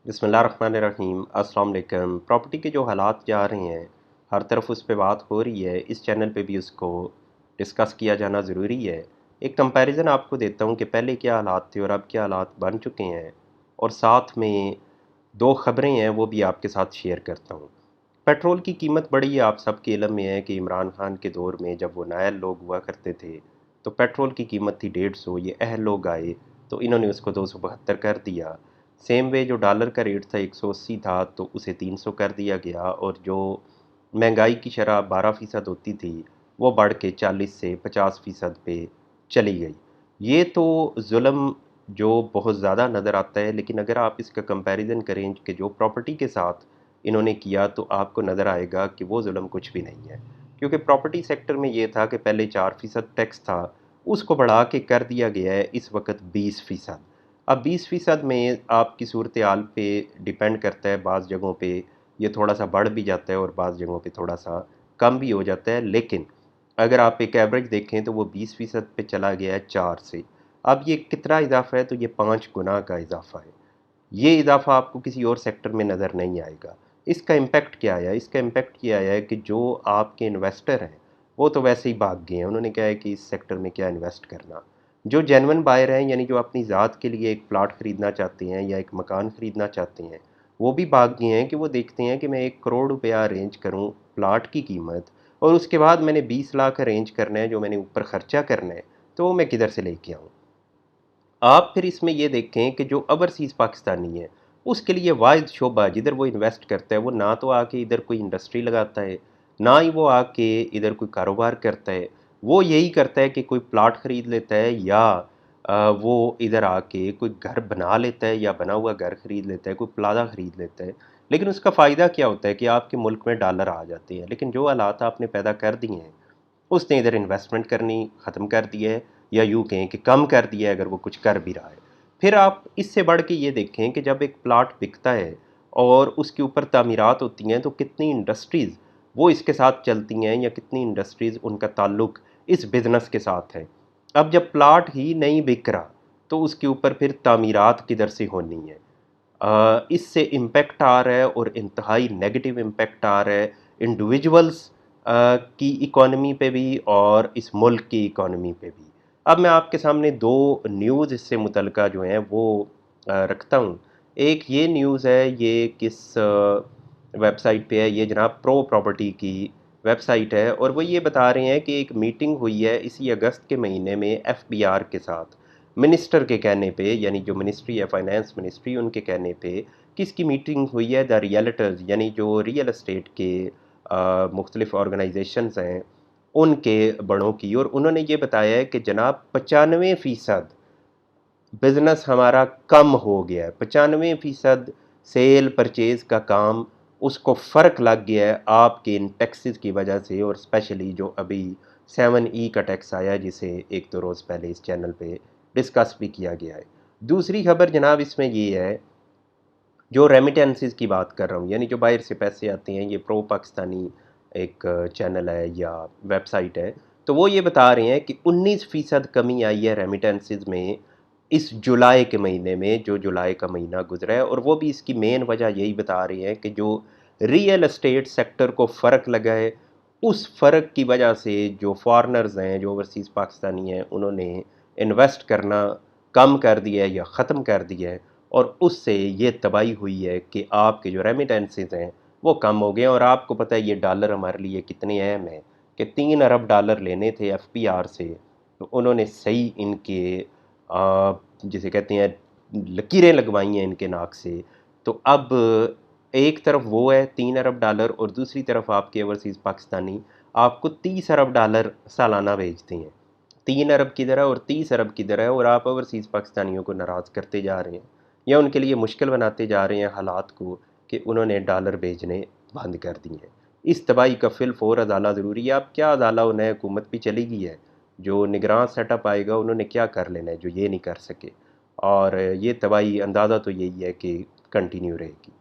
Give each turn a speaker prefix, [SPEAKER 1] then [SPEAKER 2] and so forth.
[SPEAKER 1] बिस्मिल्लाहिर्रहमानिर्रहीम। अस्सलाम वालेकुम। प्रॉपर्टी के जो हालात जा रहे हैं, हर तरफ उस पे बात हो रही है। इस चैनल पे भी उसको डिस्कस किया जाना ज़रूरी है। एक कंपैरिजन आपको देता हूँ कि पहले क्या हालात थे और अब क्या हालात बन चुके हैं, और साथ में दो ख़बरें हैं वो भी आपके साथ शेयर करता हूँ। पेट्रोल की कीमत बढ़ी है, आप सबके इल्म में है कि इमरान खान के दौर में जब वो नायल लोग हुआ करते थे तो पेट्रोल की कीमत थी 150। ये अहल लोग आए तो इन्होंने उसको 272 कर दिया। सेम वे जो डॉलर का रेट था 180 था तो उसे 300 कर दिया गया, और जो महंगाई की शरह 12% होती थी वो बढ़ के 40 से 50% पे चली गई। ये तो जुल्म जो बहुत ज़्यादा नज़र आता है, लेकिन अगर आप इसका कंपैरिजन करें कि जो प्रॉपर्टी के साथ इन्होंने किया तो आपको नज़र आएगा कि वो जुल्म कुछ भी नहीं है। क्योंकि प्रॉपर्टी सेक्टर में ये था कि पहले 4% टैक्स था, उसको बढ़ा के कर दिया गया है इस वक्त 20%। अब 20% में आपकी सूरत हाल पे डिपेंड करता है, बाज़ जगहों पे ये थोड़ा सा बढ़ भी जाता है और बाज़ जगहों पे थोड़ा सा कम भी हो जाता है, लेकिन अगर आप एक एवरेज देखें तो वो 20% पे चला गया है 4 से। अब ये कितना इजाफा है, तो ये 5 गुना का इजाफा है। ये इजाफा आपको किसी और सेक्टर में नज़र नहीं आएगा। इसका इम्पेक्ट क्या आया? इसका इम्पेक्ट ये आया है कि जो आपके इन्वेस्टर हैं वो तो वैसे ही भाग गए हैं, उन्होंने क्या है कि इस सेक्टर में क्या इन्वेस्ट करना। जो जेन्युइन बायर हैं, यानी जो अपनी ज़ात के लिए एक प्लाट ख़रीदना चाहते हैं या एक मकान ख़रीदना चाहते हैं, वो भी भाग गए हैं कि वो देखते हैं कि मैं 1 करोड़ रुपया अरेंज करूँ प्लाट की कीमत, और उसके बाद मैंने 20 लाख अरेंज करना है जो मैंने ऊपर ख़र्चा करना है, तो वो मैं किधर से लेके आऊँ। आप फिर इसमें ये देखें कि जो ओवरसीज़ पाकिस्तानी है, उसके लिए वाहिद शोबा जिधर वो इन्वेस्ट करता है, वो ना तो आके इधर कोई इंडस्ट्री लगाता है, ना ही वो आके इधर कोई कारोबार करता है। वो यही करता है कि कोई प्लाट ख़रीद लेता है, या वो इधर आके कोई घर बना लेता है, या बना हुआ घर ख़रीद लेता है, कोई प्लाजा ख़रीद लेता है। लेकिन उसका फ़ायदा क्या होता है कि आपके मुल्क में डॉलर आ जाते हैं, लेकिन जो हालात आपने पैदा कर दिए हैं उसने इधर इन्वेस्टमेंट करनी ख़त्म कर दी है, या यूँ कहें कि कम कर दिया है अगर वो कुछ कर भी रहा है। फिर आप इससे बढ़ के ये देखें कि जब एक प्लाट बिकता है और उसके ऊपर तामीरात होती हैं तो कितनी इंडस्ट्रीज़ वो इसके साथ चलती हैं, या कितनी इंडस्ट्रीज़ उनका ताल्लुक़ इस बिज़नेस के साथ है। अब जब प्लाट ही नहीं बिक रहा तो उसके ऊपर फिर तामीरात किधर से होनी है। इससे इम्पेक्ट आ रहा है, और इंतहाई नेगेटिव इम्पेक्ट आ रहा है इंडिविजुअल्स की इकॉनमी पे भी और इस मुल्क की इकॉनमी पे भी। अब मैं आपके सामने दो न्यूज़ इससे मुतल्लिका जो हैं वो रखता हूँ। एक ये न्यूज़ है, ये किस वेबसाइट पे है, ये जनाब प्रो प्रॉपर्टी की वेबसाइट है, और वो ये बता रहे हैं कि एक मीटिंग हुई है इसी अगस्त के महीने में एफबीआर के साथ, मिनिस्टर के कहने पे, यानी जो मिनिस्ट्री है फाइनेंस मिनिस्ट्री, उनके कहने पे किसकी मीटिंग हुई है, द रियल्टर्स यानी जो रियल एस्टेट के मुख्तलिफ ऑर्गेनाइजेशंस हैं उनके बड़ों की। और उन्होंने ये बताया है कि जनाब 95% बिज़नेस हमारा कम हो गया है। 95% सेल परचेज़ का काम उसको फ़र्क लग गया है आपके इन टैक्सेस की वजह से, और स्पेशली जो अभी 7E का टैक्स आया जिसे एक दो रोज़ पहले इस चैनल पे डिस्कस भी किया गया है। दूसरी खबर जनाब इसमें ये है, जो रेमिटेंसेस की बात कर रहा हूँ, यानी जो बाहर से पैसे आते हैं, ये प्रो पाकिस्तानी एक चैनल है या वेबसाइट है, तो वो ये बता रहे हैं कि 19% कमी आई है रेमिटेंसेस में इस जुलाई के महीने में, जो जुलाई का महीना गुजरा है। और वो भी इसकी मेन वजह यही बता रही है कि जो रियल एस्टेट सेक्टर को फ़र्क लगा है, उस फ़र्क की वजह से जो फॉरेनर्स हैं, जो ओवरसीज़ पाकिस्तानी हैं, उन्होंने इन्वेस्ट करना कम कर दिया है या ख़त्म कर दिया है, और उससे ये तबाही हुई है कि आपके जो रेमिटेंसेस हैं वो कम हो गए। और आपको पता है ये डॉलर हमारे लिए कितने अहम हैं कि 3 अरब डॉलर लेने थे एफपीआर से, तो उन्होंने सही इनके जिसे कहते हैं लकीरें लगवाई हैं इनके नाक से। तो अब एक तरफ वो है 3 अरब डॉलर, और दूसरी तरफ आपके ओवरसीज़ पाकिस्तानी आपको 30 अरब डॉलर सालाना भेजते हैं। 3 अरब किधर है और 30 अरब किधर है, और आप ओवरसीज़ पाकिस्तानियों को नाराज़ करते जा रहे हैं, या उनके लिए मुश्किल बनाते जा रहे हैं हालात को कि उन्होंने डॉलर भेजने बंद कर दिए हैं। इस तबाही का फिल फ़ौर अज़ाला ज़रूरी है। अब क्या अज़ाला, नई हुकूमत भी चली गई है, जो निगरान सेटअप आएगा उन्होंने क्या कर लेना है जो ये नहीं कर सके, और ये तबाही अंदाज़ा तो यही है कि कंटिन्यू रहेगी।